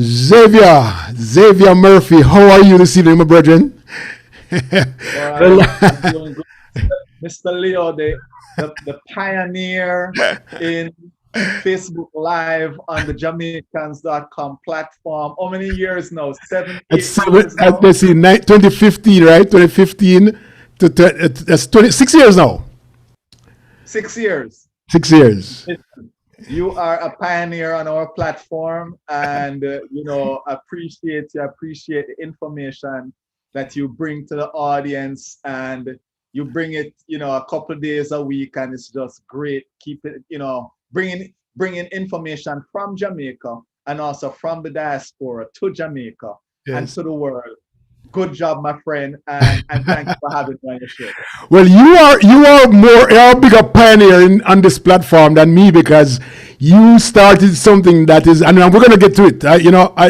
Xavier Murphy, how are you this evening, my brethren? Well, I'm doing good. Mr. Leo, the pioneer in Facebook Live on the Jamaicans.com platform. How many years now? Seven, It's eight seven, years now? let's see, 2015, right? 2015 that's 26 years now. 6 years. 6 years. You are a pioneer on our platform, and appreciate the information that you bring to the audience, and you bring it, a couple of days a week, and it's just great. Keep it, bringing information from Jamaica and also from the diaspora to Jamaica and Yes. to the world. Good job, my friend, and thank you for having me on your show. Well, you're a bigger pioneer on this platform than me because you started something that is, and we're gonna get to it.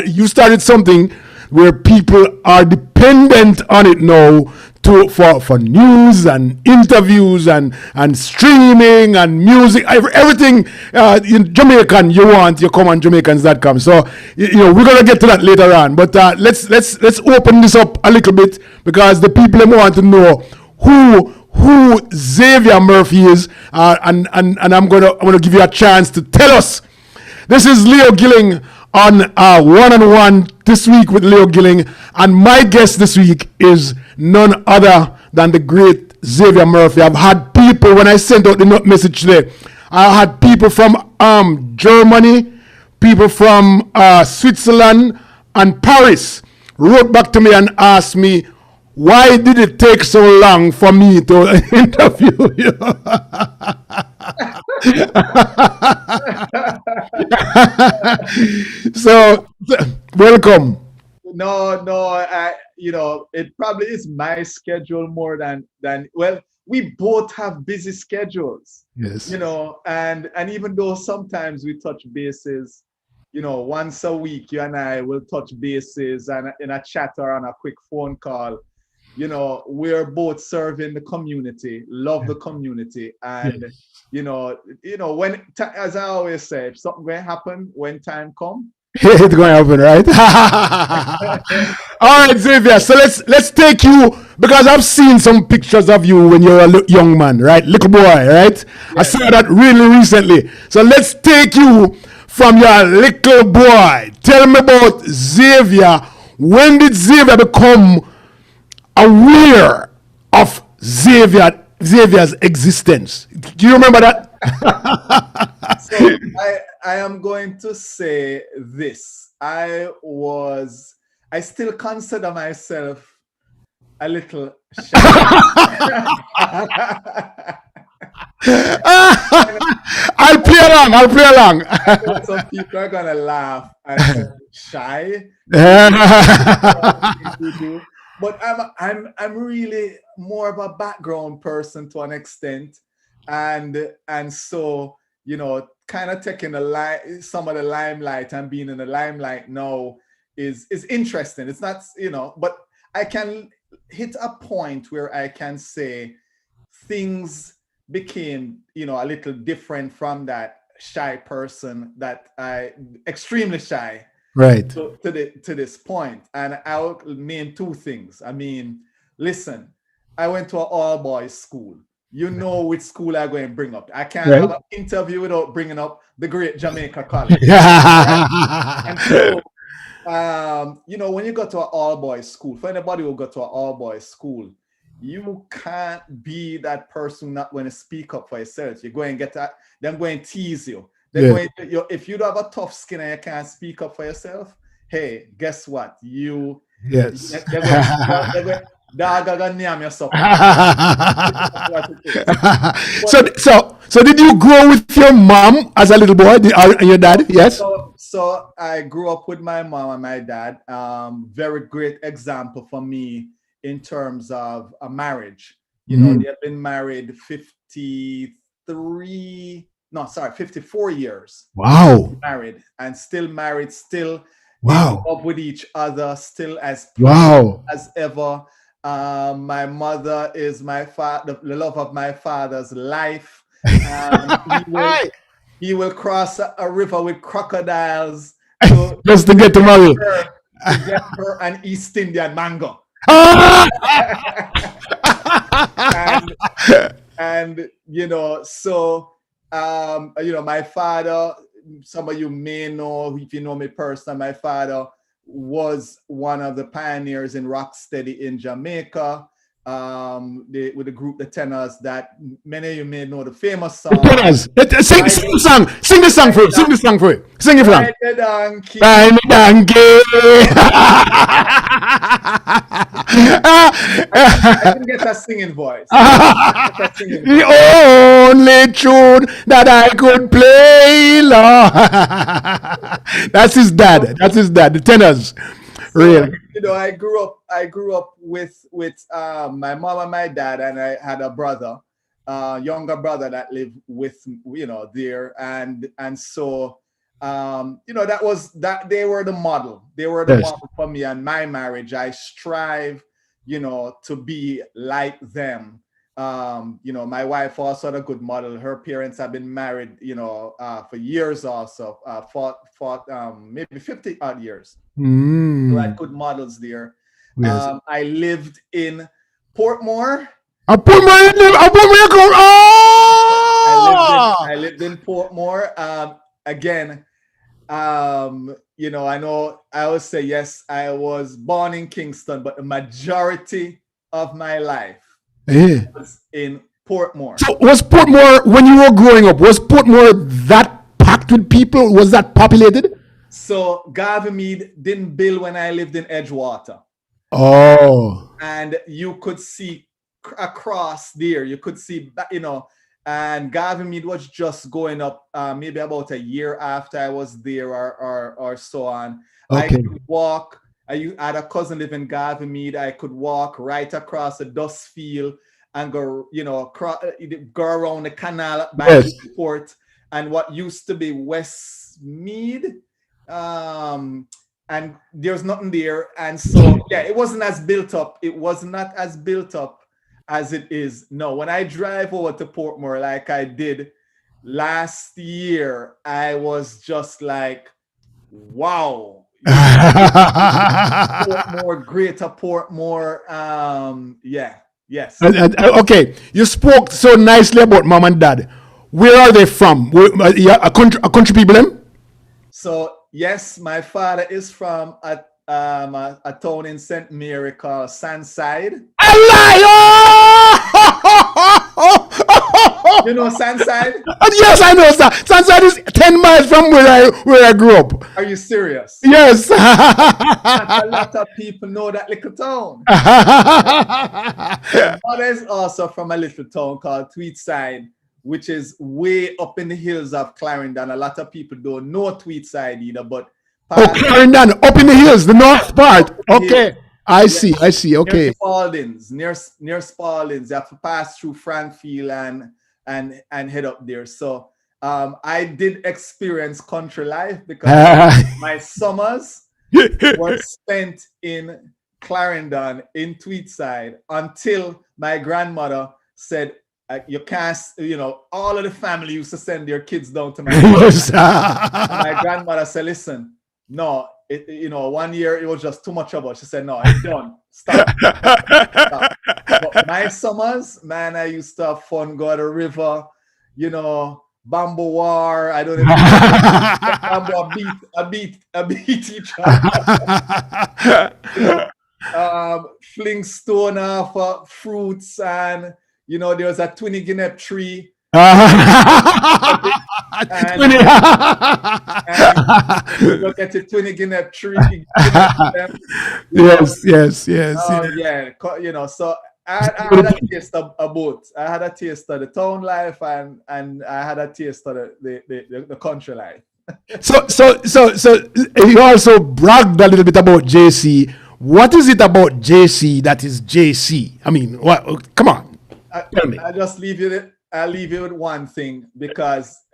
You started something where people are dependent on it now for news and interviews and streaming and music, everything in Jamaican you want, you come on Jamaicans.com. So we're gonna get to that later on. But let's open this up a little bit because the people want to know who Xavier Murphy is, and I'm gonna give you a chance to tell us. This is Leo Gilling on one-on-one this week with Leo Gilling, and my guest this week is none other than the great Xavier Murphy. I've had people, when I sent out the message today, I had people from Germany, people from Switzerland and Paris wrote back to me and asked me, why did it take so long for me to interview you? So, welcome. No, it probably is my schedule more than well, we both have busy schedules, Yes. and even though sometimes we touch bases, once a week, you and I will touch bases and in a chat or on a quick phone call. We're both serving the community, love the community, and Yes. as I always say, if something going to happen when time comes. It's going to happen, right? All right, Xavier. So let's take you, because I've seen some pictures of you when you're a young man, right? Little boy, right? I Yes. saw that really recently. So let's take you from your little boy. Tell me about Xavier. When did Xavier become aware of Xavier's existence? Do you remember that? So I am going to say this. I still consider myself a little shy. I'll play along. I'll play along. Some people are gonna laugh and say shy. You do. But I'm really more of a background person to an extent, and so kind of taking some of the limelight and being in the limelight now is interesting. It's not, but I can hit a point where I can say things became, a little different from that shy person that I extremely shy Right. to this point. And I'll name two things. I mean, listen, I went to an all boys school. You know which school I'm going to bring up. I can't Right. have an interview without bringing up the great Jamaica College. Right? And so, when you go to an all boys school, for anybody who go to an all boys school, you can't be that person not going to speak up for yourself. You're going to get that. They're going to tease you. They're Yeah. going to, if you don't have a tough skin and you can't speak up for yourself, hey, guess what? Yes. They're going, dog are gonna name yourself. So did you grow with your mom as a little boy? And your dad? Yes. So I grew up with my mom and my dad. Very great example for me in terms of a marriage. They have been married 54 years. Wow. Married and still married, still Wow. in love with each other, still as Wow. as ever. My mother is my father, the love of my father's life. He will cross a river with crocodiles Just to get to marry. to get her an East Indian mango. Ah! and so my father, some of you may know, if you know me personally, my father was one of the pioneers in rocksteady in Jamaica, with the group the Tenors, that many of you may know the famous song. The Tenors. Sing the song. Sing the song for it. Sing the song for it. Sing it for him. Ride the donkey. Ride the donkey. I didn't get a singing voice. The only tune that I could play, Lord. That's his dad. The Tenors. Really. I grew up with my mom and my dad, and I had a brother, younger brother that lived with there, and so that they were the model. They were the model for me and my marriage. I strive, to be like them. My wife also had a good model. Her parents have been married, for years also, maybe 50 odd years. So I had good models there. Yes. I lived in Portmore. I lived in Portmore. Again, I know I always say, yes, I was born in Kingston, but the majority of my life was in Portmore. So was Portmore, when you were growing up, was Portmore that packed with people? Was that populated? So Garveymead didn't build when I lived in Edgewater. Oh. And you could see across there, and Garveymead was just going up maybe about a year after I was there or so on. Okay. I could walk. I had a cousin live in Garveymead. I could walk right across the dust field and go around the canal by the port and what used to be Westmead. And there's nothing there. And so, it wasn't as built up. It was not as built up as it is now. When I drive over to Portmore, like I did last year, I was just like, wow. Portmore, greater Portmore. Yes. Okay. You spoke so nicely about mom and dad. Where are they from? A country people, them? So, yes, my father is from a town in St. Mary called Sandside. A liar! You know Sandside? Yes, I know. Sandside is 10 miles from where I grew up. Are you serious? Yes. A lot of people know that little town. My mother is also from a little town called Tweedside, which is way up in the hills of Clarendon. A lot of people don't know Tweedside either, but Clarendon, up in the hills, the north part. Okay, I see. Okay, near Spaldings, near Spaldings, you have to pass through Frankfield and head up there. So I did experience country life because my summers were spent in Clarendon, in Tweedside, until my grandmother said, you can't, all of the family used to send their kids down to my house. My grandmother said, listen, no, 1 year it was just too much of us. She said, no, it's done. Stop. But my summers, man, I used to have fun, go to the river, bamboo war. I don't even I beat each other. Fling stone off fruits, and there was a 20 guinea tree. And look at the 20 guinea tree. Yes. So I had a taste of both. I had a taste of the town life, and I had a taste of the country life. So you also bragged a little bit about JC. What is it about JC that is JC? I mean, what? Come on. Tell me. I'll leave you with one thing, because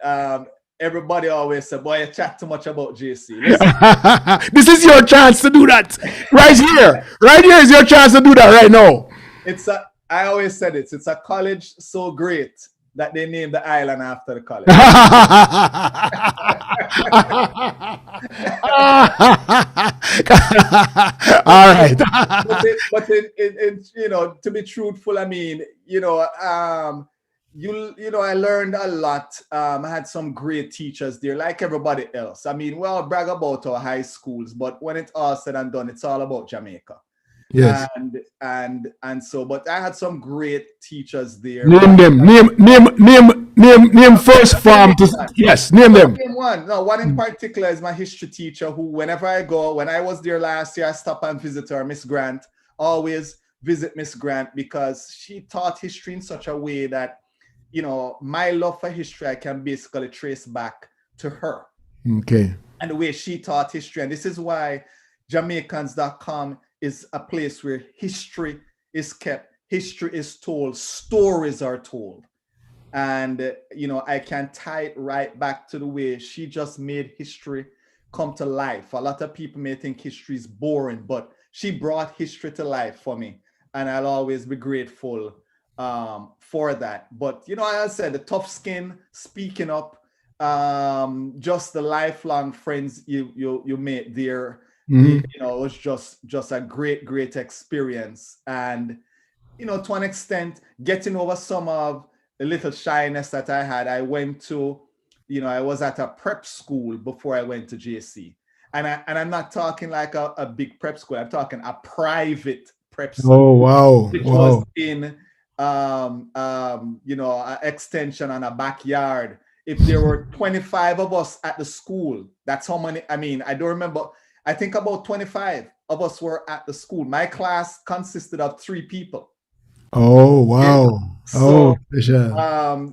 everybody always say, boy, you chat too much about JC. This is your chance to do that. Right here is your chance to do that right now. I always said it's a college so great that they named the island after the college. All right. To be truthful, I mean, I learned a lot. I had some great teachers there, like everybody else. I mean, we all brag about our high schools, but when it's all said and done, it's all about Jamaica. Yes. And so, but I had some great teachers there. Name them. Name first from. Yes, name them. Name one. No, one in particular is my history teacher who, whenever I go, when I was there last year, I stop and visit her, Miss Grant. Always visit Miss Grant because she taught history in such a way that, my love for history, I can basically trace back to her. Okay. And the way she taught history. And this is why Jamaicans.com is a place where history is kept, history is told, stories are told. And, I can tie it right back to the way she just made history come to life. A lot of people may think history is boring, but she brought history to life for me. And I'll always be grateful for that. But, as I said, the tough skin, speaking up, just the lifelong friends you made there. Mm-hmm. It was just a great experience. And, to an extent, getting over some of the little shyness that I had. I went to, I was at a prep school before I went to JC. And I'm not talking like a big prep school. I'm talking a private prep school. Oh, wow. Which was in, an extension on a backyard. If there were 25 of us at the school, that's how many, I mean, I don't remember. I think about 25 of us were at the school. My class consisted of 3 people. Oh, wow. So, sure.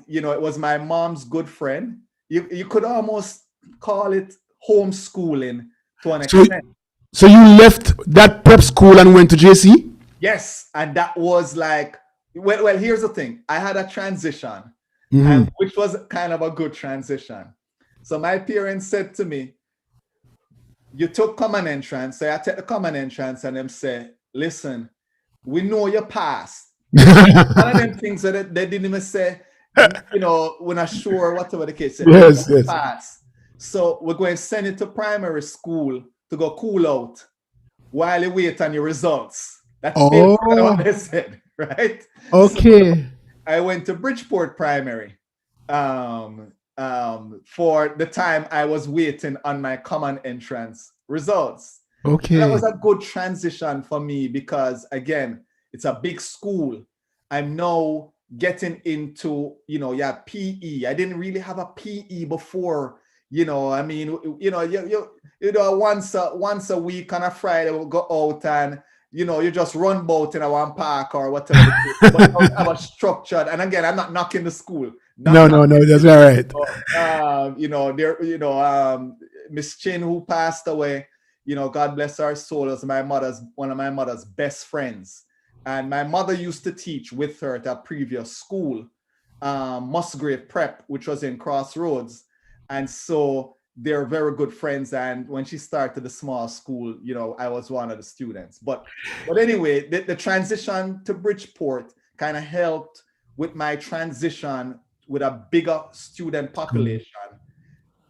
it was my mom's good friend. You could almost call it homeschooling to an extent. So you left that prep school and went to JC? Yes. And that was like, well, here's the thing. I had a transition, which was kind of a good transition. So my parents said to me, you took common entrance. So I take the common entrance and them say, listen, we know your past. One of them things that they didn't even say, we're not sure, whatever the case is. Yes. Past. So we're going to send you to primary school to go cool out while you wait on your results. That's basically what they said, right? Okay. So I went to Bridgeport Primary for the time I was waiting on my common entrance results. Okay. So that was a good transition for me because, again, it's a big school. I'm now getting into, PE. I didn't really have a PE before, I mean, once a week on a Friday, we'll go out and, you just run boat in a one park or whatever. But I was structured. And again, I'm not knocking the school. No, that's all right. Miss Chin, who passed away, God bless her soul, was one of my mother's best friends. And my mother used to teach with her at a previous school, Musgrave Prep, which was in Crossroads. And so they're very good friends. And when she started the small school, I was one of the students. But anyway, the transition to Bridgeport kind of helped with my transition with a bigger student population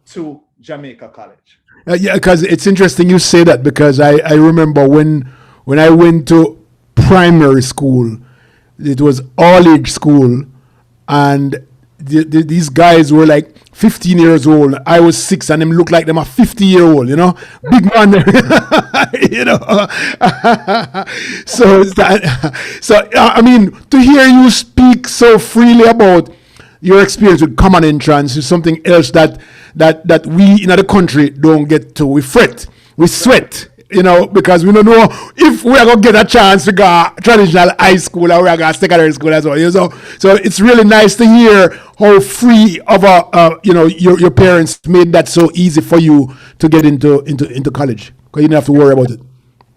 to Jamaica College. Yeah, because it's interesting you say that because I remember when I went to primary school, it was all age school, and these guys were like 15 years old. I was 6, and them looked like them a 50-year-old, big man. So I mean, to hear you speak so freely about your experience with common entrance is something else that we in the country don't get to. We fret, we sweat, because we don't know if we are gonna get a chance to go traditional high school or we are gonna secondary school as well. So it's really nice to hear how free of your parents made that so easy for you to get into college because you didn't have to worry about it.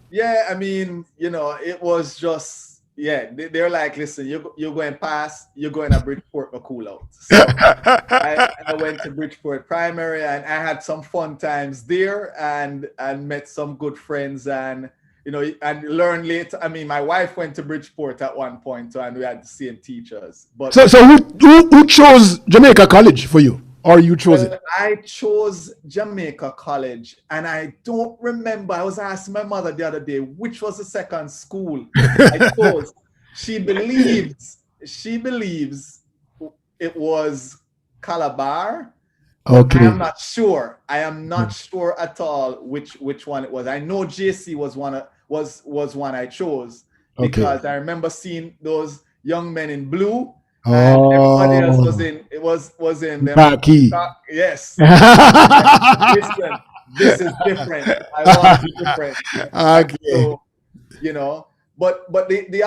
Yeah, I mean, it was just. Yeah, they're like, listen, you're going past, you're going to Bridgeport or cool out. So I went to Bridgeport Primary and I had some fun times there and met some good friends. And you know, and learn later. I mean, my wife went to Bridgeport at one point, and we had the same teachers. But So who chose Jamaica College for you, or you chose it? well, I chose Jamaica College, and I don't remember. I was asking my mother the other day which was the second school I chose. She believes it was Calabar, but I Okay. am not sure. I am not sure at all which one it was. I know JC was one I chose Okay. because I remember seeing those young men in blue, and everybody else was Oh, in it was in them. Baki. Yes. Listen, this is different. I want different. And Okay. so, you know, but the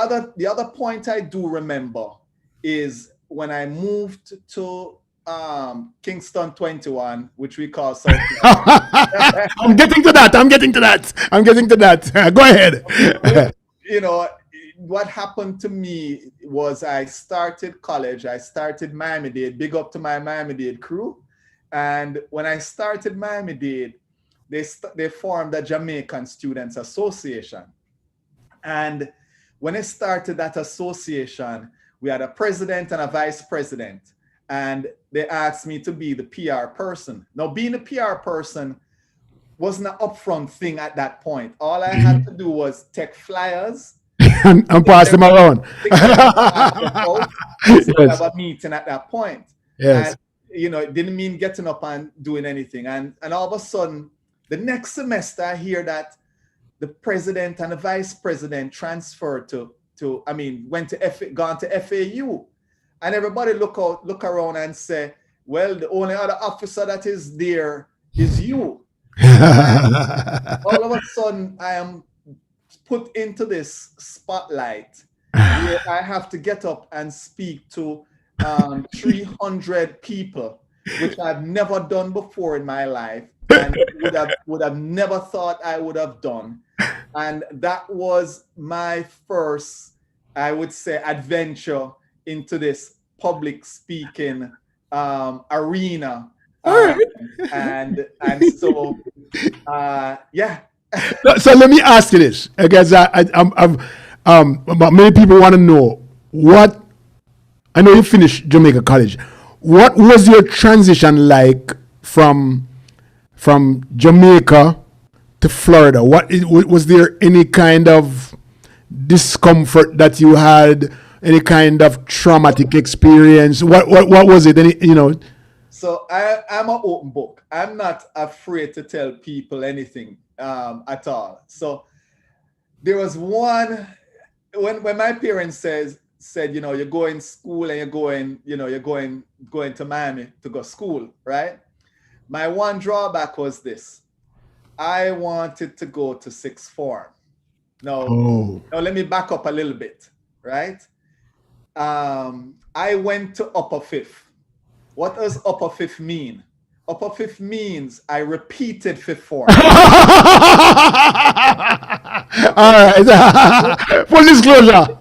other point I do remember is when I moved to Kingston 21, which we call South Kingston. I'm getting to that. I'm getting to that. I'm getting to that. Go ahead. You know, what happened to me was I started college. I started Miami-Dade. Big up to my Miami-Dade crew. And when I started Miami-Dade, they formed a Jamaican Students Association. And when I started that association, we had a president and a vice president. And they asked me to be the PR person. Now, being a PR person wasn't an upfront thing at that point. All I had to do was take flyers, And stick pass them them, around. stick them in the back of the house, and say we have Yes. a meeting at that point. Yes. And it didn't mean getting up and doing anything. And all of a sudden, the next semester, I hear that the president and the vice president transferred gone to FAU. And everybody look around and say, well, the only other officer that is there is you. And all of a sudden, I am put into this spotlight where I have to get up and speak to 300 people, which I've never done before in my life, and would have never thought I would have done. And that was my first, I would say, adventure into this public speaking arena. All right. And so yeah. So let me ask you this, because many people want to know what. I know you finished Jamaica College. What was your transition like from Jamaica to Florida? Was there any kind of discomfort that you had? Any kind of traumatic experience? What was it? So I'm an open book. I'm not afraid to tell people anything at all. So there was one when my parents said, you're going to school and you're going to Miami to go school, right? My one drawback was this. I wanted to go to sixth form. Now let me back up a little bit, right? I went to upper fifth. What does upper fifth mean? Upper fifth means I repeated fifth form. All right. Full disclosure.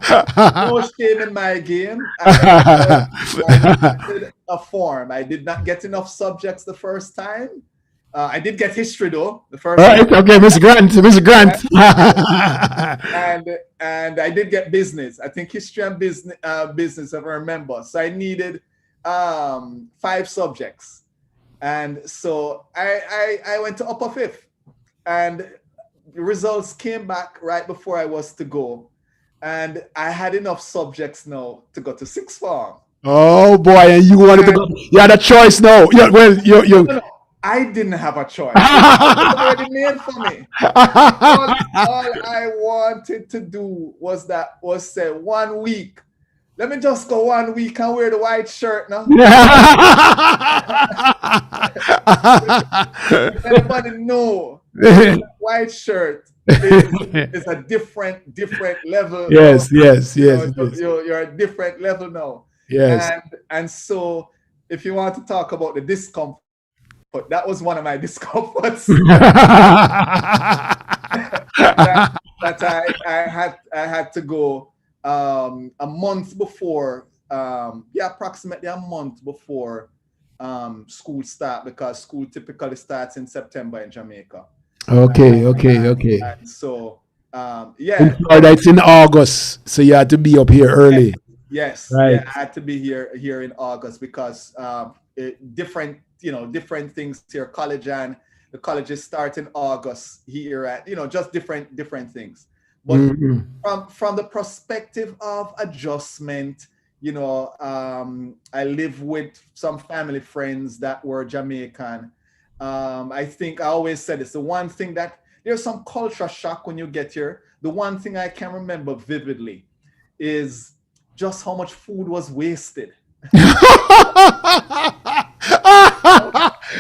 No shame in my game. I repeated a form. I did not get enough subjects the first time. I did get history though the first All right. time. Okay, Mr. Grant. Mr. Grant. and I did get business. I think history and business, if I remember. So I needed 5 subjects. And so I went to upper fifth, and the results came back right before I was to go, and I had enough subjects now to go to sixth form. Oh boy, and you wanted to go. You had a choice now. No, I didn't have a choice. It was already made for me. All I wanted to do was say 1 week. Let me just go 1 week and wear the white shirt now. Everybody know white shirt is a different level. Yes, now. yes. You're a different level now. Yes. And so if you want to talk about the discomfort, that was one of my discomforts. that I had to go a month before, approximately a month before school start, because school typically starts in September in Jamaica. Okay. And so In Yeah, Florida, it's in August, so you had to be up here yes, early. yes, Right. yeah. I had to be here in August because different, different things here. College and the colleges start in August here at, just different things. But Mm-hmm. from the perspective of adjustment, I live with some family friends that were Jamaican. I think I always said it's the one thing that there's some culture shock when you get here. The one thing I can remember vividly is just how much food was wasted.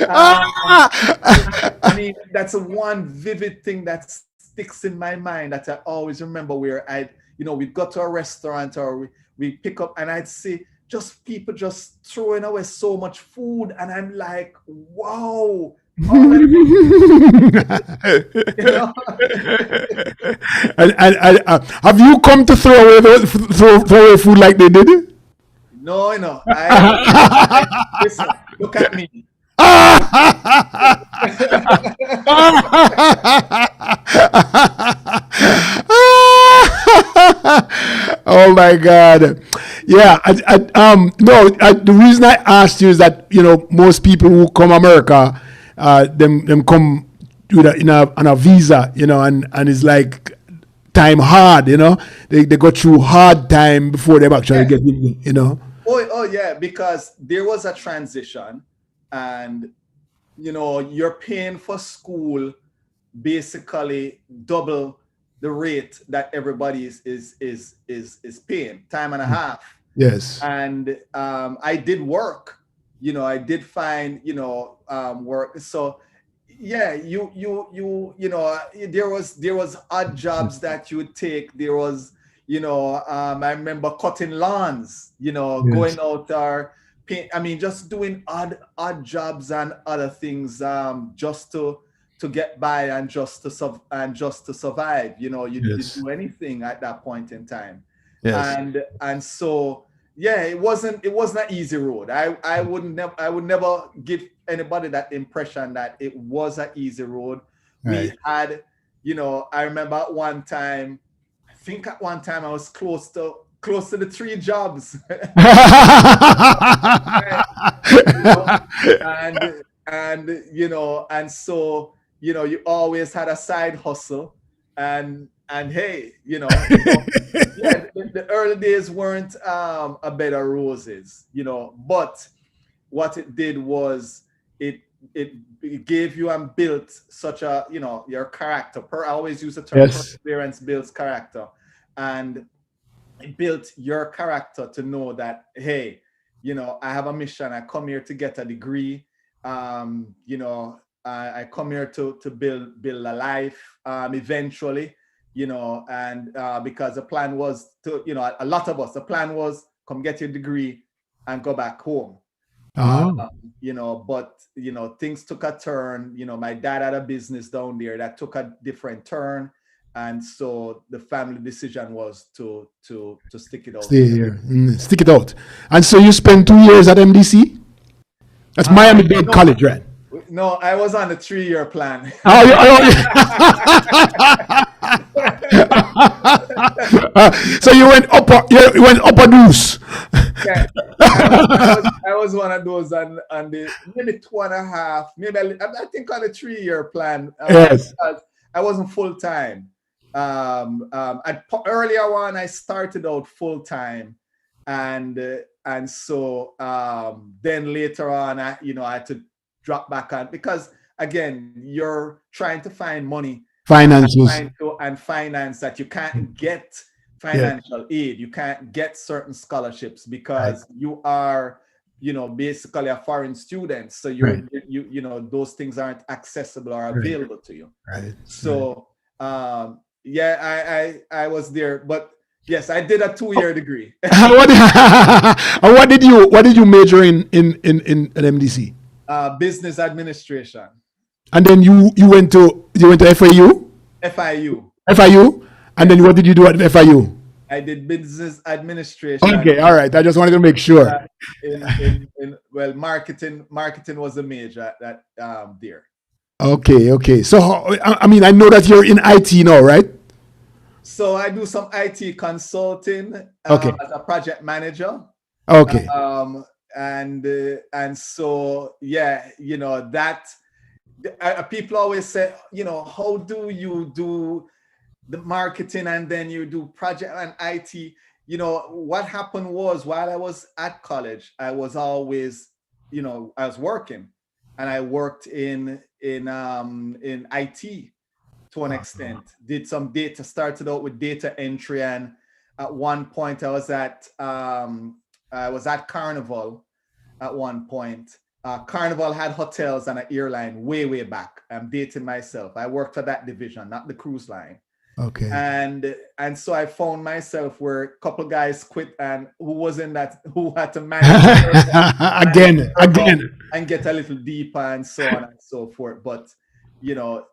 Um, I mean, that's a one vivid thing that sticks in my mind that I always remember where we'd go to a restaurant or we pick up and I'd see just people just throwing away so much food. And I'm like, wow, all that, you know? And have you come to throw away throw away food like they did? No, no. I listen, look at me. Oh my God! Yeah, no. The reason I asked you is that most people who come America, them come with on a visa, and it's like time hard, they go through hard time before they actually Yeah. get in. Oh, yeah, because there was a transition and you're paying for school basically double the rate that everybody is paying, time and a half. Yes. And I did work, I did find work. So yeah, there was odd jobs that you would take. There was, I remember cutting lawns, Yes. going out or paint, I mean, just doing odd jobs and other things, just to get by and just to survive. You Yes. do anything at that point in time. Yes. And so yeah, it wasn't an easy road. I would never give anybody that impression that it was an easy road. We Right. had, I remember at one time, I think at one time I was close to the three jobs. you know, and so you always had a side hustle, and hey, yeah, the early days weren't a bed of roses, but what it did was it it gave you and built such a, your character. I always use the term Yes. perseverance builds character, and it built your character to know that, hey, I have a mission. I come here to get a degree. I come here to build a life, eventually, and because the plan was to, a lot of us, the plan was come get your degree and go back home. Uh, Oh. but things took a turn. My dad had a business down there that took a different turn, and so the family decision was to stick it out Stay here. here. Stick it out. And so you spent 2 years at MDC? That's Miami Dade No, College, right? no, I was on a 3-year plan. Oh, so you went upper deuce. Yeah, I was one of those on the maybe 2.5, maybe I think on a 3-year plan, Yes. because I wasn't full time. Earlier on, I started out full time, and so then later on, I had to drop back on because again, you're trying to find money Finances. and finance that you can't get Yeah. financial aid. You can't get certain scholarships Right. because you are, basically a foreign student. So Right. those things aren't accessible or Right. available to you. Right. So yeah, I was there, but yes, I did a 2-year degree. what, and what did you major in at MDC? Business administration, And then you went to FIU? FIU. FIU? And then Yes, what did you do at FIU? I did business administration. Okay, all right. I just wanted to make sure. Well, marketing was a major that there. Okay, okay. So, I mean, I know that you're in IT now, right? So I do some IT consulting Okay. as a project manager. Okay. Um, and so yeah, that people always say, how do you do the marketing and then you do project and IT? What happened was while I was at college, I was always, I was working, and I worked in IT to an extent. Did some data, started out with data entry, and at one point I was at Carnival at one point. Carnival had hotels and an airline way back. I'm dating myself. I worked for that division, not the cruise line. Okay. And so I found myself where a couple guys quit, and who had to manage Again. and get a little deeper and so on and so forth. But you know,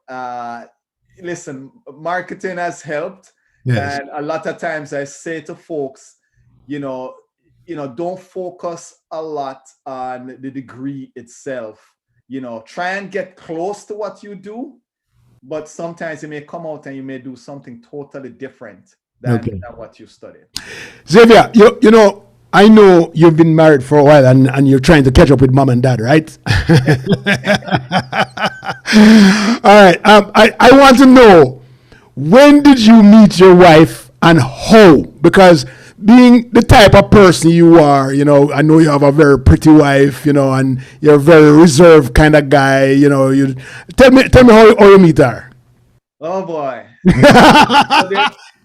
listen, marketing has helped, Yes. and a lot of times I say to folks, you know, don't focus a lot on the degree itself. Try and get close to what you do, but sometimes you may come out and you may do something totally different Okay. than what you studied. Xavier, I know you've been married for a while and you're trying to catch up with mom and dad, right? All right. I want to know, when did you meet your wife and how? Because being the type of person you are, I know you have a very pretty wife, and you're a very reserved kind of guy, you tell me how you meet her. Oh boy. So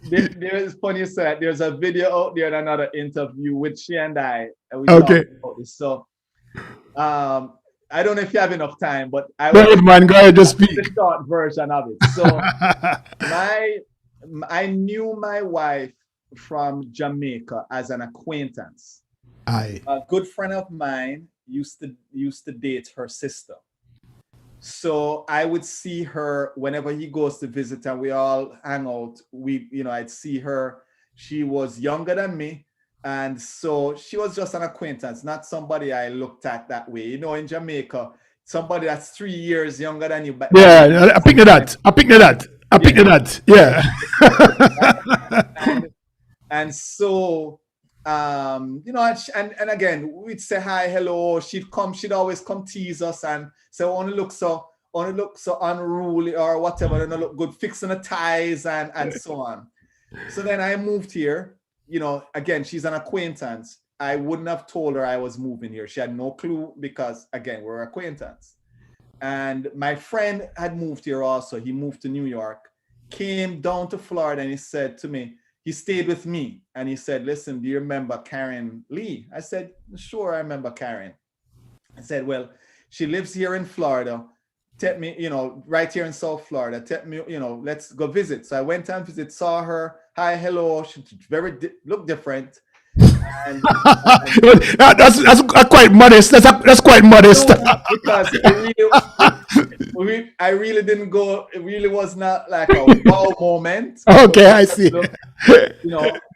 there's funny you said, there's a video out there and another interview with she and I, and we Okay. talked about this. So I don't know if you have enough time, but Go ahead, man. Go ahead, just I'll give speak. the short version of it. So my I knew my wife from Jamaica as an acquaintance. Aye. A good friend of mine used to date her sister. So I would see her whenever he goes to visit, and we all hang out. I'd see her. She was younger than me, and so she was just an acquaintance, not somebody I looked at that way. In Jamaica, somebody that's 3 years younger than you, but Yeah, I picked that. I picked that. I picked yeah, that. Yeah. right? And so and again, we'd say hi, hello. She'd always come tease us and say, only look so unruly or whatever, and look good fixing the ties and so on. So then I moved here. Again, she's an acquaintance. I wouldn't have told her I was moving here. She had no clue because, again, we're acquaintance. And my friend had moved here also. He moved to New York, came down to Florida, and he said to me, he stayed with me, and he said, listen, do you remember Karen Lee? I said, sure, I remember Karen. I said, well, she lives here in Florida. Take me, right here in South Florida. Take me, let's go visit. So I went and visit, saw her. Hi, hello. She looked different. And, That's quite modest. That's quite modest. because I really didn't go. It really was not like a wow moment. Okay, I see.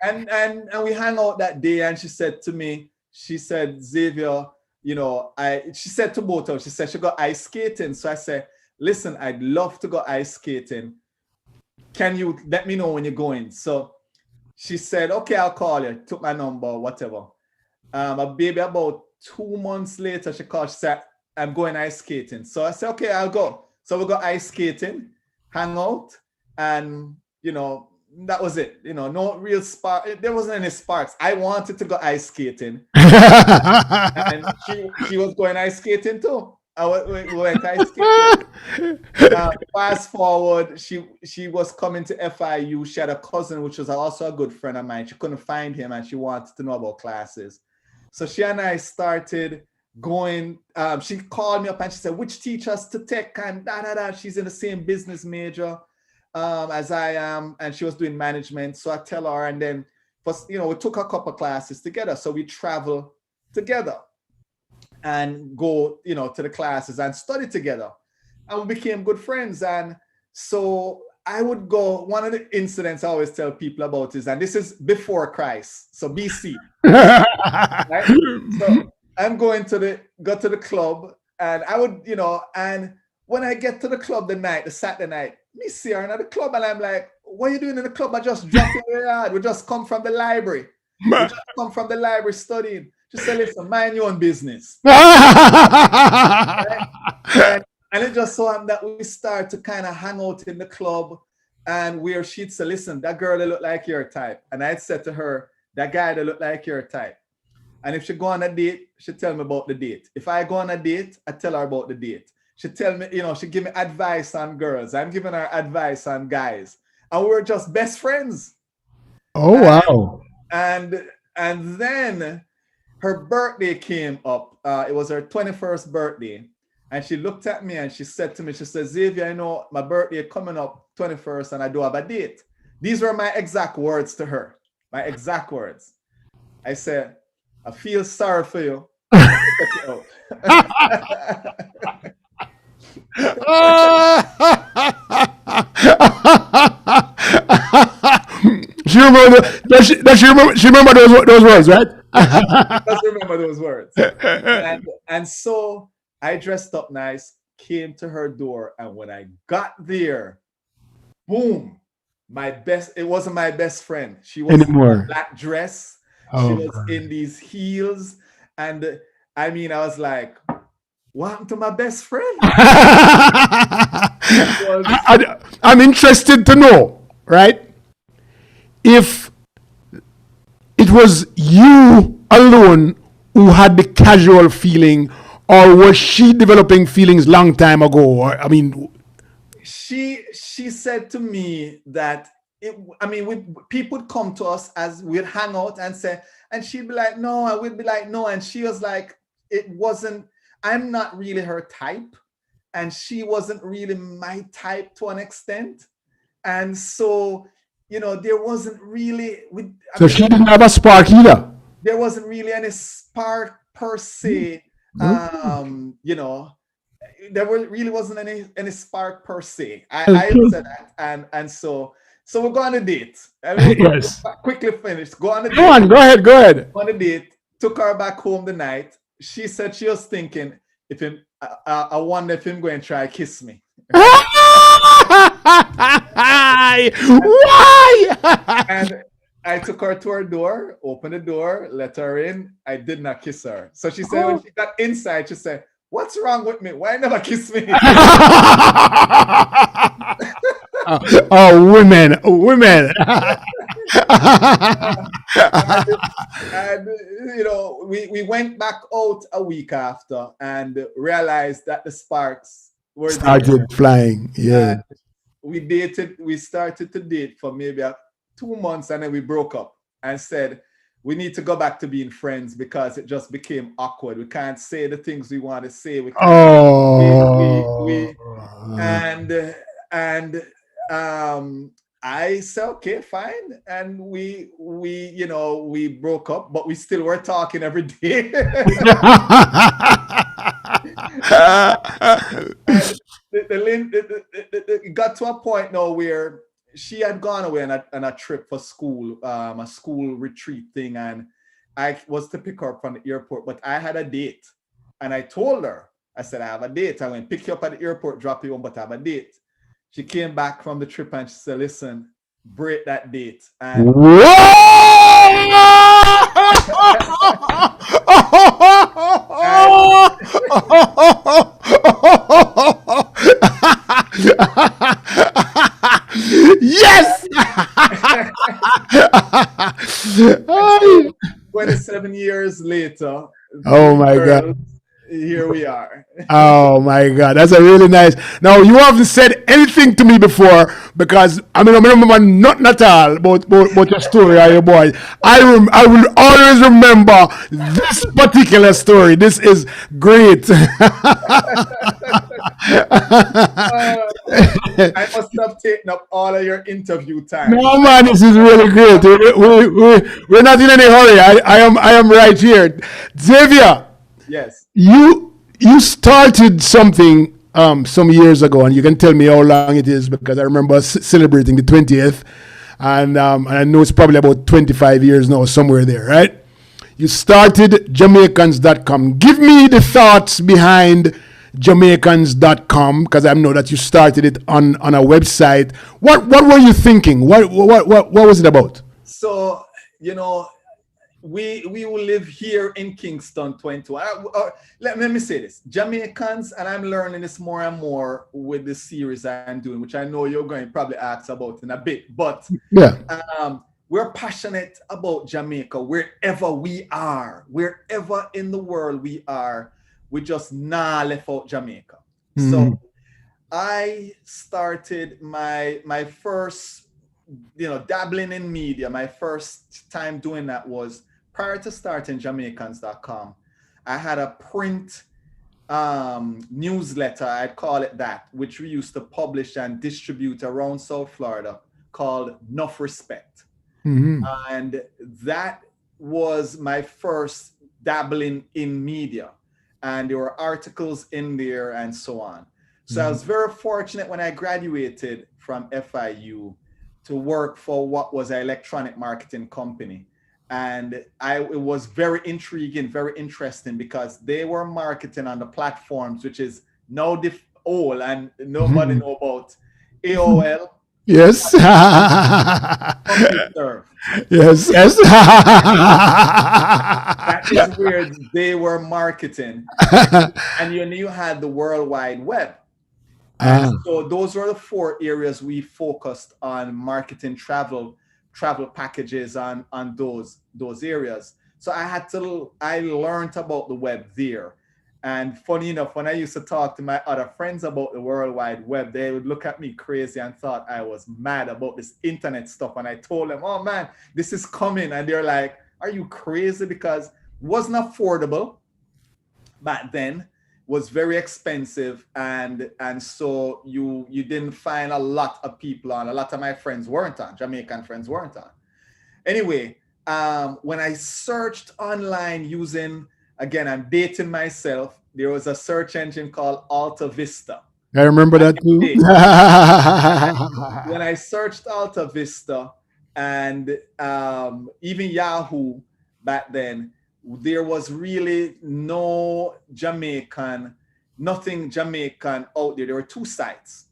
And we hung out that day, and she said to me, she said, Xavier, she said to both of us, she said she got ice skating. So I said, listen, I'd love to go ice skating. Can you let me know when you're going? So she said, okay, I'll call you. Took my number, whatever. A baby about 2 months later, she called, she said, I'm going ice skating. So I said, okay, I'll go. So we go ice skating, hang out, and that was it. No real spark. There wasn't any sparks. I wanted to go ice skating, and she was going ice skating too. We went ice skating. Fast forward, she was coming to FIU. She had a cousin, which was also a good friend of mine. She couldn't find him, and she wanted to know about classes. So she and I started going. She called me up and she said, which teachers to take, and she's in the same business major as I am, and she was doing management. So I tell her, and then first, we took a couple classes together. So we travel together and go, to the classes and study together. And we became good friends. And so I would go, one of the incidents I always tell people about is, and this is before Christ, so BC, right? So I'm going go to the club, and I would, and when I get to the club the Saturday night, me see her in the club, and I'm like, what are you doing in the club? I just dropped in your yard. We just come from the library. We just come from the library studying. She said, listen, mind your own business. Right? And it just so happened that we start to kind of hang out in the club, and where she'd say, listen, that girl that look like your type. And I'd said to her, that guy that look like your type. And if she go on a date, she'd tell me about the date. If I go on a date, I tell her about the date. She tell me, she give me advice on girls. I'm giving her advice on guys. And we're just best friends. Oh, wow. And then her birthday came up. It was her 21st birthday. And she looked at me and she said to me, she said, Xavier, my birthday coming up 21st and I do have a date. These were my exact words to her. My exact words. I said, I feel sorry for you. She remember she remember those words, right? Just remember those words. And so I dressed up nice, came to her door, and when I got there, boom, it wasn't my best friend. She was in a black dress. She was in these heels. And I was like, what happened to my best friend? I'm interested to know, right? If it was you alone who had the casual feeling, or was she developing feelings long time ago? She said to me that people would come to us as we'd hang out and say, and she'd be like, no, I would be like, no. And she was like, I'm not really her type. And she wasn't really my type to an extent. And so, there wasn't really. She didn't have a spark either. There wasn't really any spark per se. There really wasn't any spark per se. I said that, and so we're going on a date. Yes. Quickly finish. Go on a date. Go ahead. On a date. Took her back home the night. She said she was thinking, I wonder if him going to try kiss me. Why? And I took her to her door, opened the door, let her in. I did not kiss her. So she said when she got inside, she said, what's wrong with me? Why never kiss me? Women. and we went back out a week after and realized that the sparks were started flying. Yeah. And we started to date for maybe 2 months, and then we broke up and said we need to go back to being friends because it just became awkward. We can't say the things we want to say. We can't, I said, okay, fine. And we broke up, but we still were talking every day. It got to a point now where she had gone away on a trip for school, a school retreat thing. And I was to pick her up from the airport, but I had a date. And I told her, I said, I have a date. I'm going to pick you up at the airport, drop you home, but I have a date. She came back from the trip and she said, listen, break that date. And yes. 27 years later. Oh my God. Here we are. Oh my God, that's a really nice. Now you haven't said anything to me before because I remember nothing at all about your story or your boy. I will always remember this particular story. This is great. I must have taken up all of your interview time. No man, this is really great. We're not in any hurry. I am right here, Xavier. Yes. You started something some years ago, and you can tell me how long it is because I remember celebrating the 20th, and I know it's probably about 25 years now, somewhere there, right? You started Jamaicans.com. Give me the thoughts behind Jamaicans.com, because I know that you started it on a website. What were you thinking? What was it about? So, we will live here in Kingston 21. Let me say this. Jamaicans, and I'm learning this more and more with the series I'm doing, which I know you're going to probably ask about in a bit. But yeah, we're passionate about Jamaica wherever we are, wherever in the world we are. We just left out Jamaica. Mm-hmm. So I started my first, dabbling in media. My first time doing that was prior to starting Jamaicans.com. I had a print newsletter, I'd call it that, which we used to publish and distribute around South Florida, called Enough Respect. Mm-hmm. And that was my first dabbling in media. And there were articles in there and so on. So I was very fortunate when I graduated from FIU to work for what was an electronic marketing company. And it was very intriguing, very interesting, because they were marketing on the platforms, which is now old and nobody know about AOL. Yes. Yes. That is where they were marketing. And you had the World Wide Web. And so those were the 4 areas we focused on marketing travel packages on those areas. So I learned about the web there. And funny enough, when I used to talk to my other friends about the World Wide Web, they would look at me crazy and thought I was mad about this internet stuff. And I told them, oh man, this is coming. And they're like, are you crazy? Because it wasn't affordable back then, was very expensive. And so you didn't find a lot of people on. A lot of my friends weren't on, Jamaican friends weren't on. Anyway, when I searched online using, again, I'm dating myself, there was a search engine called Alta Vista. I remember that too. When I searched Alta Vista and even Yahoo back then, there was really nothing Jamaican out there. There were 2 sites.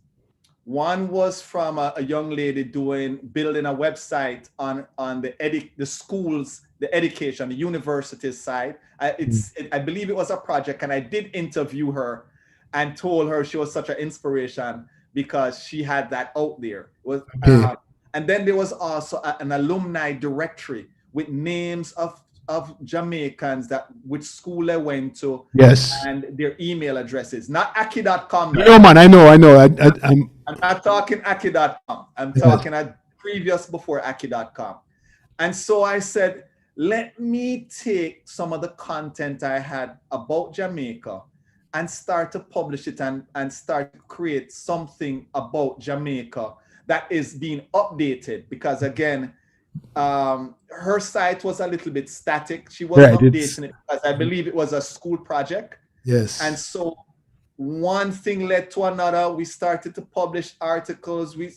One was from a young lady building a website on the schools, the education, the universities side. I believe it was a project, and I did interview her and told her she was such an inspiration because she had that out there. And then there was also an alumni directory with names of Jamaicans which school they went to, yes, and their email addresses. Not Aki.com. No man, I know. I'm not talking Aki.com. I'm talking at previous before Aki.com. And so I said, let me take some of the content I had about Jamaica and start to publish it and start to create something about Jamaica that is being updated, because again, her site was a little bit static. She wasn't updating it because I believe it was a school project. Yes. And so one thing led to another. We started to publish articles. We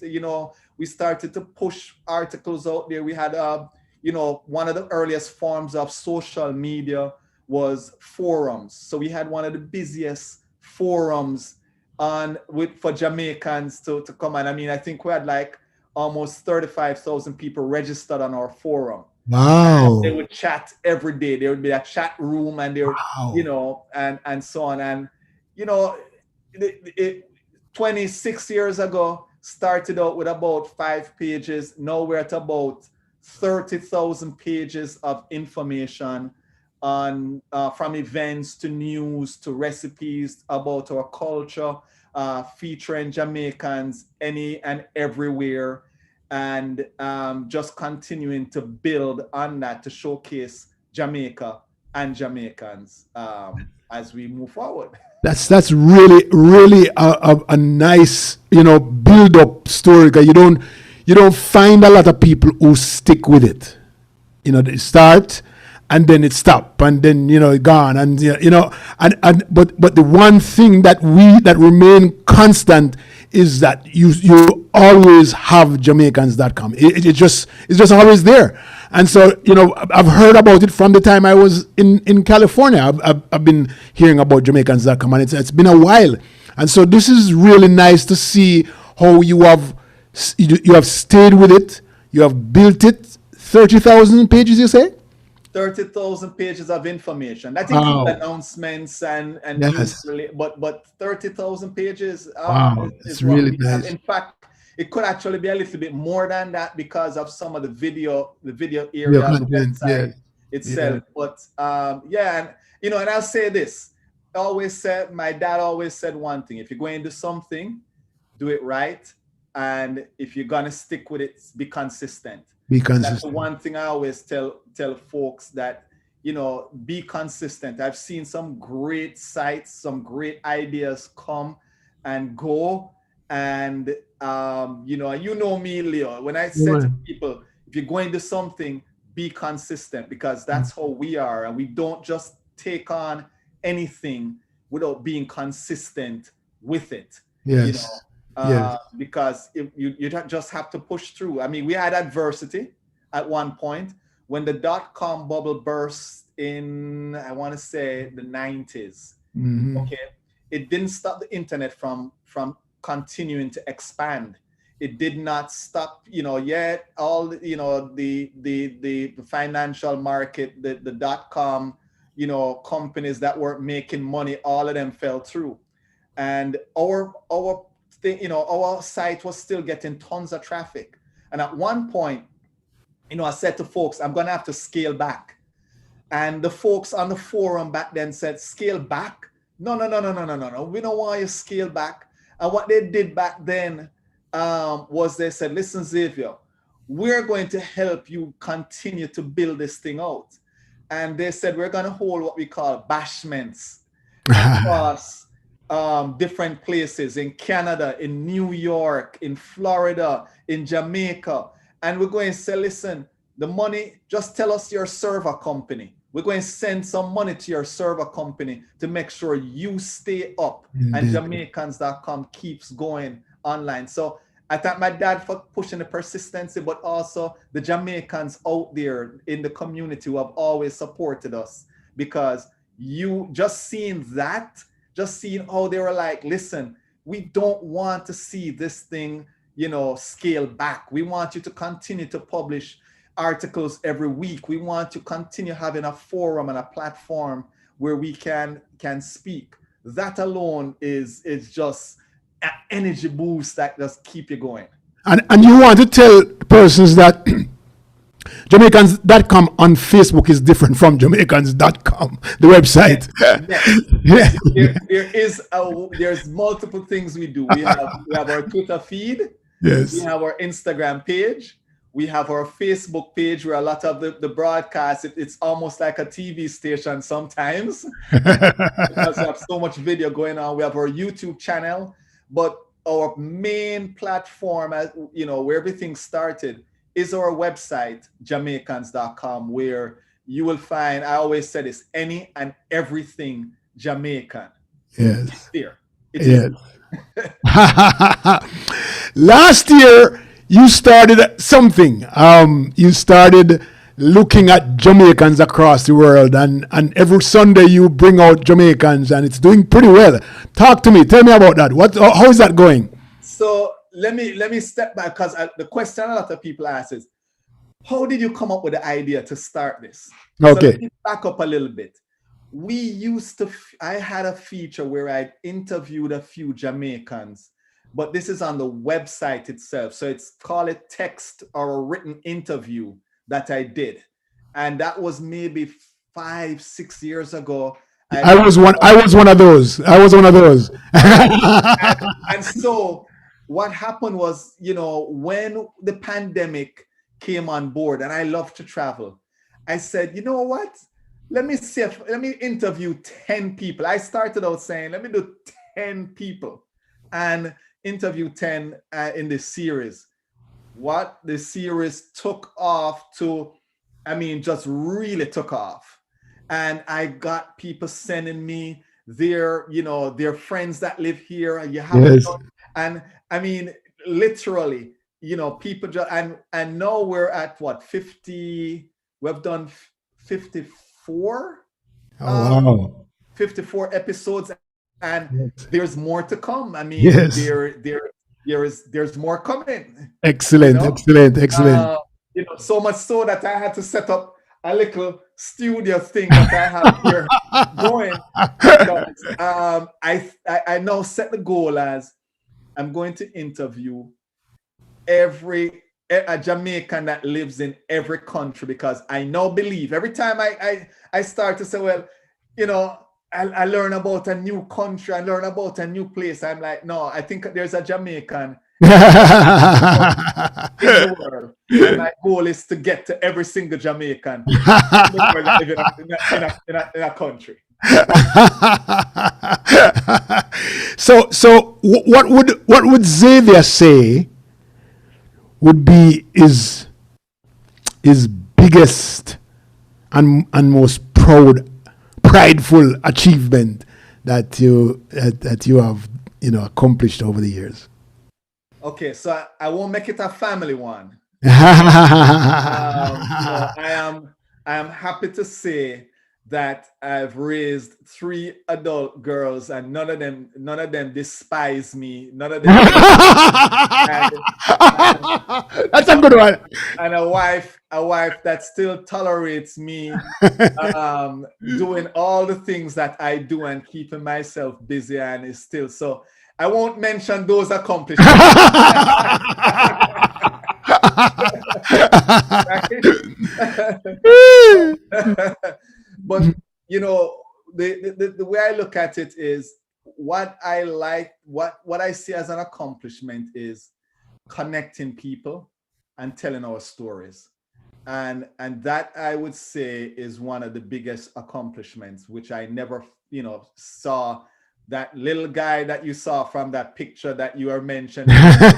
started to push articles out there. We had one of the earliest forms of social media was forums. So we had one of the busiest forums for Jamaicans to come on. I mean, I think we had like almost 35,000 people registered on our forum. Wow. And they would chat every day. There would be a chat room, and there, and so on. And 26 years ago, started out with about 5 pages. Now we're at about 30,000 pages of information on from events to news to recipes about our culture, featuring Jamaicans any and everywhere, and just continuing to build on that to showcase Jamaica and Jamaicans as we move forward. That's really a nice build up story, because you don't find a lot of people who stick with it. They start and then it stop, and then it gone, and but the one thing that remain constant is that you always have Jamaicans.com. It's just always there, And so, I've heard about it from the time I was in California. I've been hearing about Jamaicans.com, and it's been a while. And so this is really nice to see how you have stayed with it. You have built it. 30,000 pages, you say? 30,000 pages of information. That includes Wow. announcements and news, Yes. but 30,000 pages Wow. is It's what really we have. nice. In fact, it could actually be a little bit more than that because of some of the video Your area of the content. website Yes. Yeah. itself. But yeah, and and I'll say this. My dad always said one thing: if you're going to do something, do it right, and if you're gonna stick with it, be consistent. Be And that's the consistent. one thing I always tell folks that be consistent. I've seen some great sites, some great ideas come and go, and me, Leo. When I say to Yeah. people, if you're going to something, be consistent because that's how we are, and we don't just take on anything without being consistent with it. You know, Yes. Yes. because if you just have to push through. I mean, we had adversity at one point when the dot-com bubble burst in, I want to say, the 90s. Hmm. Okay, it didn't stop the internet from continuing to expand. It did not stop, yet all the financial market, the dot-com, companies that were making money, all of them fell through, and our thing, our site was still getting tons of traffic. And at one point, I said to folks, I'm gonna have to scale back. And the folks on the forum back then said, scale back? No, no, no, no, no, no, no, no. We don't want you to scale back. And what they did back then was they said, listen, Xavier, we're going to help you continue to build this thing out. And they said, we're going to hold what we call bashments across different places in Canada, in New York, in Florida, in Jamaica. And we're going to say, listen, the money, just tell us your server company. We're going to send some money to your server company to make sure you stay up and Indeed. Jamaicans.com keeps going online. So I thank my dad for pushing the persistency, but also the Jamaicans out there in the community who have always supported us, because you just seeing how they were like, listen, we don't want to see this thing, scale back. We want you to continue to publish articles every week. We want to continue having a forum and a platform where we can speak. That alone is just an energy boost that just keep you going. And you want to tell persons that Jamaicans.com on Facebook is different from Jamaicans.com, the Yes, website. yes, Yeah. yes. There's multiple things we do. We have our Twitter feed, we Yes. have our Instagram page, we have our Facebook page where a lot of the broadcast, it's almost like a TV station sometimes because we have so much video going on. We have our YouTube channel, but our main platform, where everything started, is our website, Jamaicans.com, where you will find, I always say this, any and everything Jamaican. It's Yes. there. It is. Yes. Last year, you started something. You started looking at Jamaicans across the world, and every Sunday you bring out Jamaicans, and it's doing pretty well. Talk to me. Tell me about that. How is that going? So let me step back, because the question a lot of people ask is, how did you come up with the idea to start this? So let Okay. me back up a little bit. I had a feature where I interviewed a few Jamaicans, but this is on the website itself. So call it text or a written interview that I did. And that was maybe 5, 6 years ago. I was one. I was one of those. I was one of those. All right. And so what happened was, when the pandemic came on board and I love to travel, I said, you know what? Let me interview 10 people. I started out saying, let me do 10 people and interview 10 in this series. What the series took off to, I mean, just really took off. And I got people sending me their friends that live here. And you haven't Yes. done, and I mean, literally, people just, and now we're at what, 50, we've done 54, Oh, um, wow. 54 episodes, and Yes. there's more to come. I mean, Yes. there's more coming, you Excellent. know. Excellent. Excellent. So much so that I had to set up a little studio thing that I have here going, because I now set the goal as I'm going to interview a Jamaican that lives in every country, because I now believe every time I start to say, well, I learn about a new country, I learn about a new place. I'm like, no, I think there's a Jamaican in every country in the world. And my goal is to get to every single Jamaican in the world that live in a country. So what would Xavier say would be his biggest and most prideful achievement that you have accomplished over the years? Okay, so I won't make it a family one. I am happy to say that I've raised 3 adult girls, and none of them despise me. None of them hate me. And That's a good one. and a wife that still tolerates me, doing all the things that I do and keeping myself busy, and is still so. I won't mention those accomplishments. But the way I look at it is, what I like, what I see as an accomplishment is connecting people and telling our stories. And that, I would say, is one of the biggest accomplishments, which I never saw. That little guy that you saw from that picture that you are mentioning, the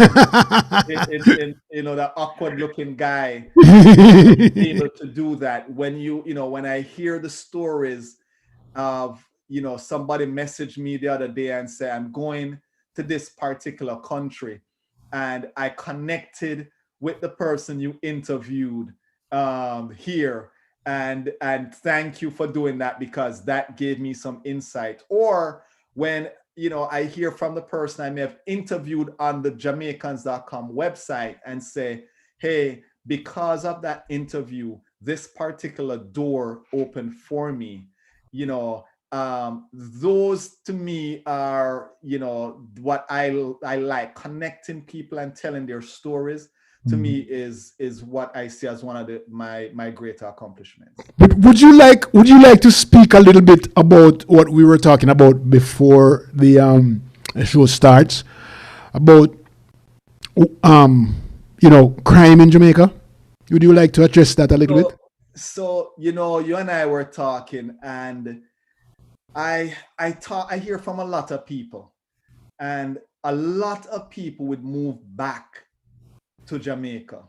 awkward looking guy, able to do that. When I hear the stories of, somebody messaged me the other day and say, I'm going to this particular country, and I connected with the person you interviewed here, and thank you for doing that, because that gave me some insight. Or when I hear from the person I may have interviewed on the Jamaicans.com website and say, hey, because of that interview, this particular door opened for me. Those to me are what I like. Connecting people and telling their stories, to me, is what I see as one of my greater accomplishments. But would you like to speak a little bit about what we were talking about before the show starts, about crime in Jamaica? Would you like to address that a little bit? So you and I were talking, and I hear from a lot of people, and a lot of people would move back to Jamaica,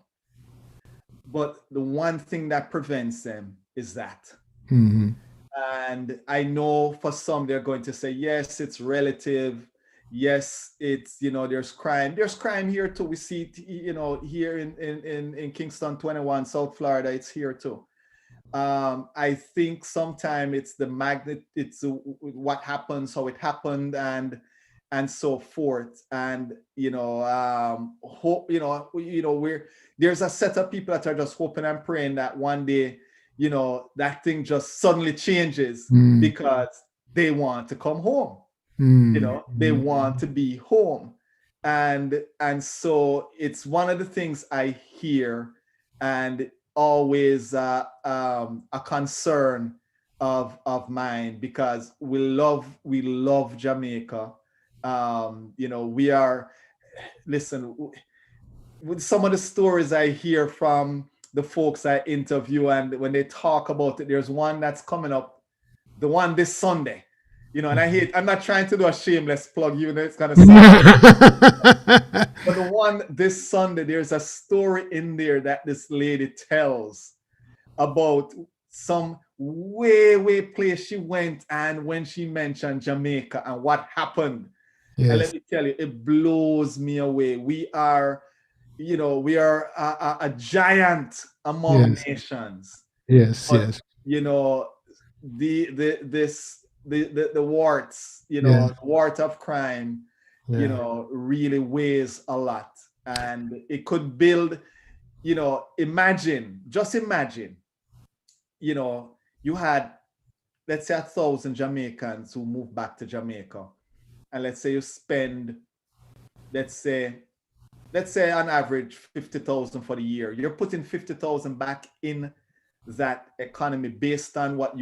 but the one thing that prevents them is that. Mm-hmm. And I know for some they're going to say, yes, it's relative. Yes, it's there's crime here too. We see it, here in Kingston 21, South Florida. It's here too. I think sometimes it's the magnet, it's what happens, how it happened, and so forth. And hope there's a set of people that are just hoping and praying that one day that thing just suddenly changes, because they want to come home. They want to be home. And so it's one of the things I hear, and always a concern of mine, because we love Jamaica. We are, listen, with some of the stories I hear from the folks I interview, and when they talk about it, there's one that's coming up, the one this Sunday, and I'm not trying to do a shameless plug, it's gonna sound but the one this Sunday, there's a story in there that this lady tells about some way place she went, and when she mentioned Jamaica and what happened. Yes. And let me tell you, it blows me away. We are, we are a giant among Yes. nations. Yes. But Yes. you know, the warts, Yes. the wart of crime, Yeah. really weighs a lot, and it could build. Just imagine, you had, let's say, 1,000 Jamaicans who move back to Jamaica, and let's say you spend, let's say, on average 50,000 for the year. You're putting 50,000 back in that economy based on what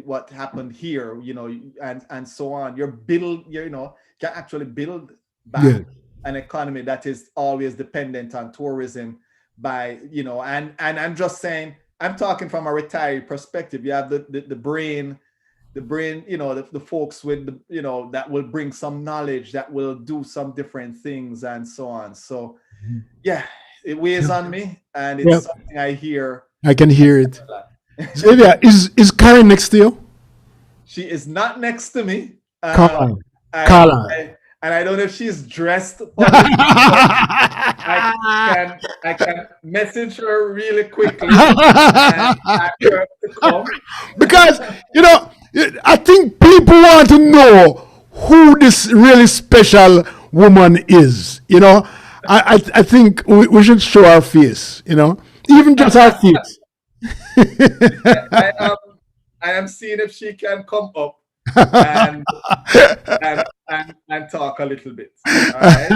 what happened here, and so on. Can actually build Yeah. back an economy that is always dependent on tourism by, and I'm just saying, I'm talking from a retiree perspective. You have the brain, the folks with that will bring some knowledge, that will do some different things and so on. So yeah, it weighs Yep. on me, and it's Yep. something I hear I can hear it. a lot. Xavier, is Karen next to you? She is not next to me. Call her. I, Call her. and I don't know if she's dressed for this, but I can message her really quickly and ask her to come. Because I think people want to know who this really special woman is. I think we should show our face. Even just our face. I am I am seeing if she can come up and and talk a little bit. All right.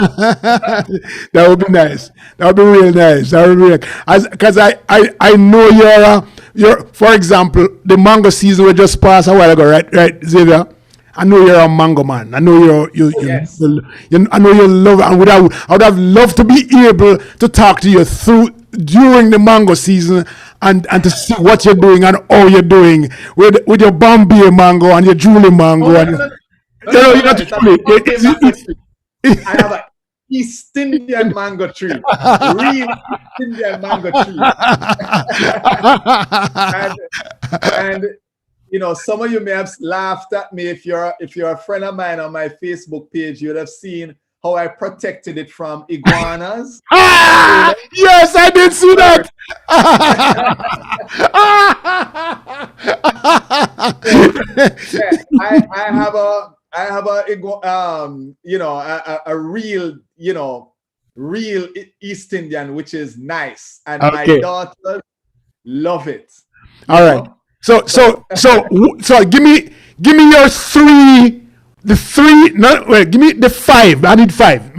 That would be nice. That would be real nice. That would be real. Because I know you're, for example, the mango season we just passed a while ago, right, Xavier? I know you're a mango man. I know Oh, yes. I know you love, and I would have loved to be able to talk to you through during the mango season, and to see what you're doing and how you're doing with your Bombay mango and your Julie Oh, mango, no, and no, no, no, no, you're no, no. not It's a Julie. Bombay mango tree. I have a East Indian mango tree, real East Indian mango tree, and and some of you may have laughed at me. If you're a friend of mine on my Facebook page, you'd have seen how I protected it from iguanas. Yes, I did see that. So yeah, I have a real East Indian, which is nice, and my Okay. daughters love it. You All right. know, so So give me your three. The three. No, wait. Give me the five. I need five.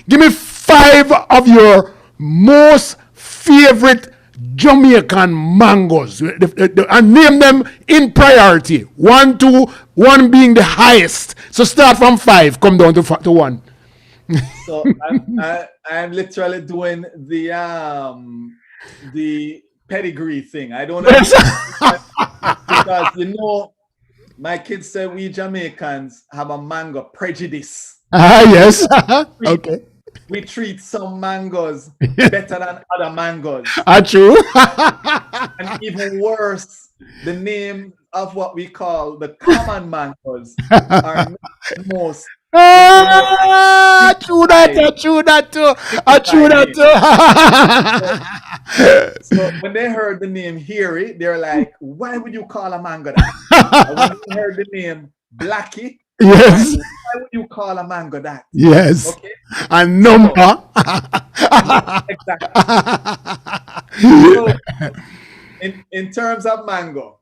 Give me five of your most favorite Jamaican mangoes, and name them in priority. One, two, one being the highest. So start from five. Come down to one. so I'm literally doing the pedigree thing. I don't know if Yes. because my kids say we Jamaicans have a mango prejudice. Yes. We, Okay. we treat some mangoes better than other mangoes. True. And even worse, the name of what we call the common mangoes are not the most the most True that. dignified, True that too. True dignified that name. So, too. so when they heard the name Hiri, they're like, why would you call a mango that? And when they heard the name Blackie, they're like, Yes. why would you call a mango that? Yes. Okay. And So, number. exactly. So in terms of mango,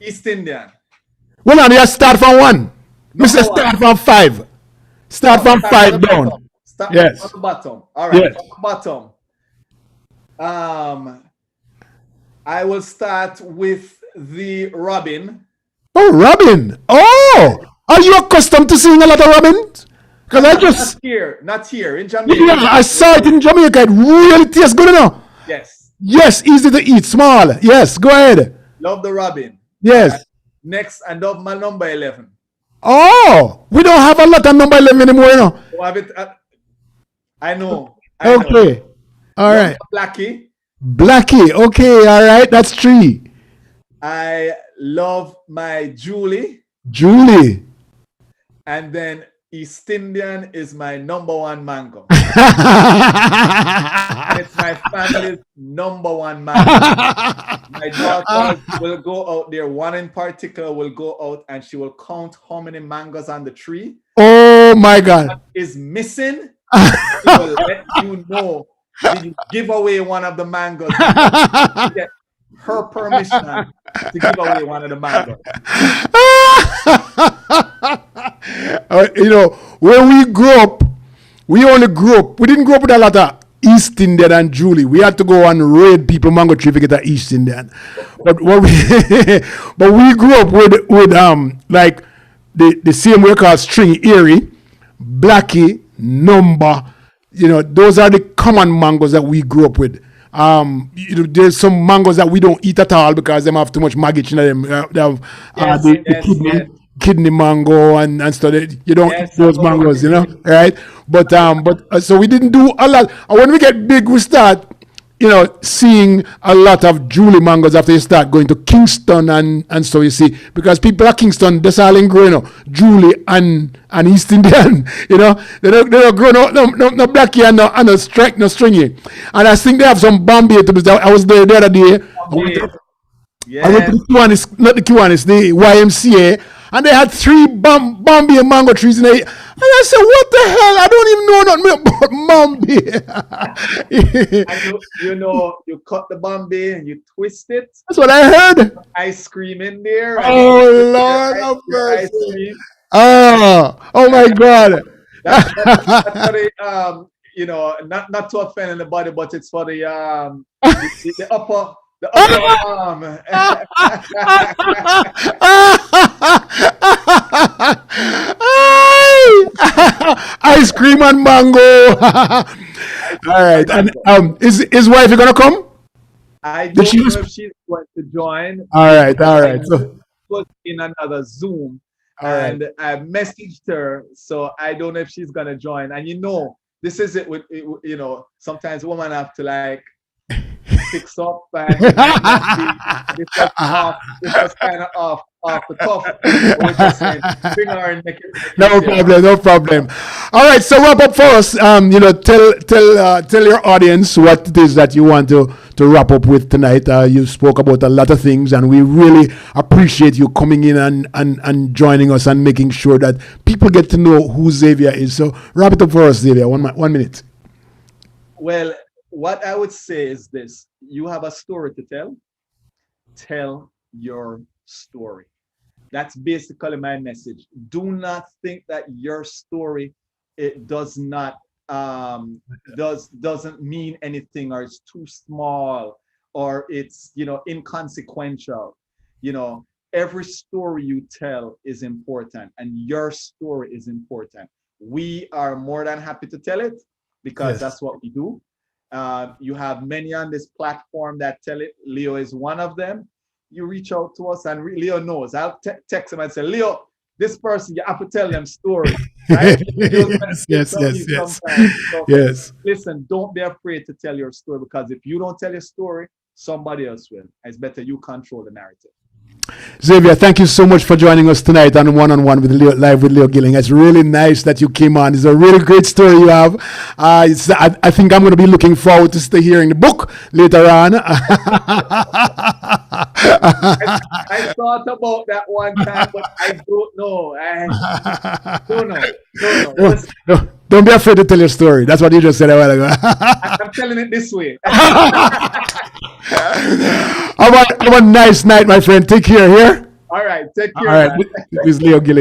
East Indian, Well, now you start from one. number Mr. one. Start from five. Start No, from start from the five bottom. down. Start from Yes. the bottom. All right, Yes. from the bottom. I will start with the robin. Oh, Robin. Oh, are you accustomed to seeing a lot of Robin? Because I Not just, here, not here in yeah, Jamaica. I saw it in Jamaica. It really tastes good enough. Yes, Yes, easy to eat, small. Yes, go ahead. love the robin. All right. Yes. Next, I love my number 11. Oh, we don't have a lot of number 11 anymore. Oh, have it. I know. I know. Okay. All Love right. my Blackie. Blackie. Okay. All right. That's three. I love my Julie, Julie. and then East Indian is my number one mango. And it's my family's number one mango. My daughter will go out there. One in particular will go out and she will count how many mangoes on the tree. Oh my God. What is missing? She will let you know. Did you give away one of the mangoes? Get her permission to give away one of the mangoes. You know, where we grew up, we didn't grow up with a lot of East Indian and Julie. We had to go and raid people mango tree to get an East Indian. But what we but we grew up with like the same way called stringy Erie, Blackie, Number. You know, those are the common mangoes that we grew up with. You know, there's some mangoes that we don't eat at all because them have too much maggot in them. They have the kidney mango and stuff. You don't eat those mangoes, you know, right? But so we didn't do a lot. And when we get big, we start, you know, seeing a lot of Julie mangoes after you start going to Kingston and so you see, because people at Kingston, that's all in growing up, Julie and East Indian, you know, they don't grow no Blackie and no stringy. And I think they have some Bombay to be. I was there the other day. I went to the Kiwanis, not the Kiwanis, the YMCA, and they had 3 Bombay mango trees in there. And I said, what the hell? I don't even know nothing about Bombay. And you know, you cut the Bombay and you twist it. That's what I heard. Ice cream in there. Oh, Lord of mercy. Oh my God. That's for the, you know, not to offend anybody, but it's for the upper arm. Ice cream and mango. All right. And is his wife gonna come? I don't know if she's going to join. All right. So was in another Zoom, right. and I messaged her, so I don't know if she's gonna join. And you know, this is it with, you know, sometimes women have to like fix up and this was kind of off the cuff. Bring her and make it no problem. All right, so wrap up for us. You know, tell your audience what it is that you want to wrap up with tonight. You spoke about a lot of things, and we really appreciate you coming in and joining us and making sure that people get to know who Xavier is. So wrap it up for us, Xavier. 1 minute. Well, what I would say is this: you have a story to tell. Tell your story. That's basically my message. Do not think that your story doesn't mean anything, or it's too small, or it's, you know, inconsequential. You know, every story you tell is important, and your story is important. We are more than happy to tell it because that's what we do. You have many on this platform that tell it. Leo is one of them. You reach out to us, and Leo knows. I'll text him and say, Leo, this person, you have to tell them stories, right? Yes. So, yes. Listen, don't be afraid to tell your story, because if you don't tell your story, somebody else will. It's better you control the narrative. Xavier, thank you so much for joining us tonight on One-on-One with Leo, live with Leo Gilling. It's really nice that you came on. It's a really great story you have. I think I'm going to be looking forward to hearing the book later on. I thought about that one time, but I don't know. I don't know. Don't be afraid to tell your story. That's what you just said a while ago. I'm telling it this way. Have a nice night, my friend. Take care here. All right. Take care. All right. This is Leo Gilling.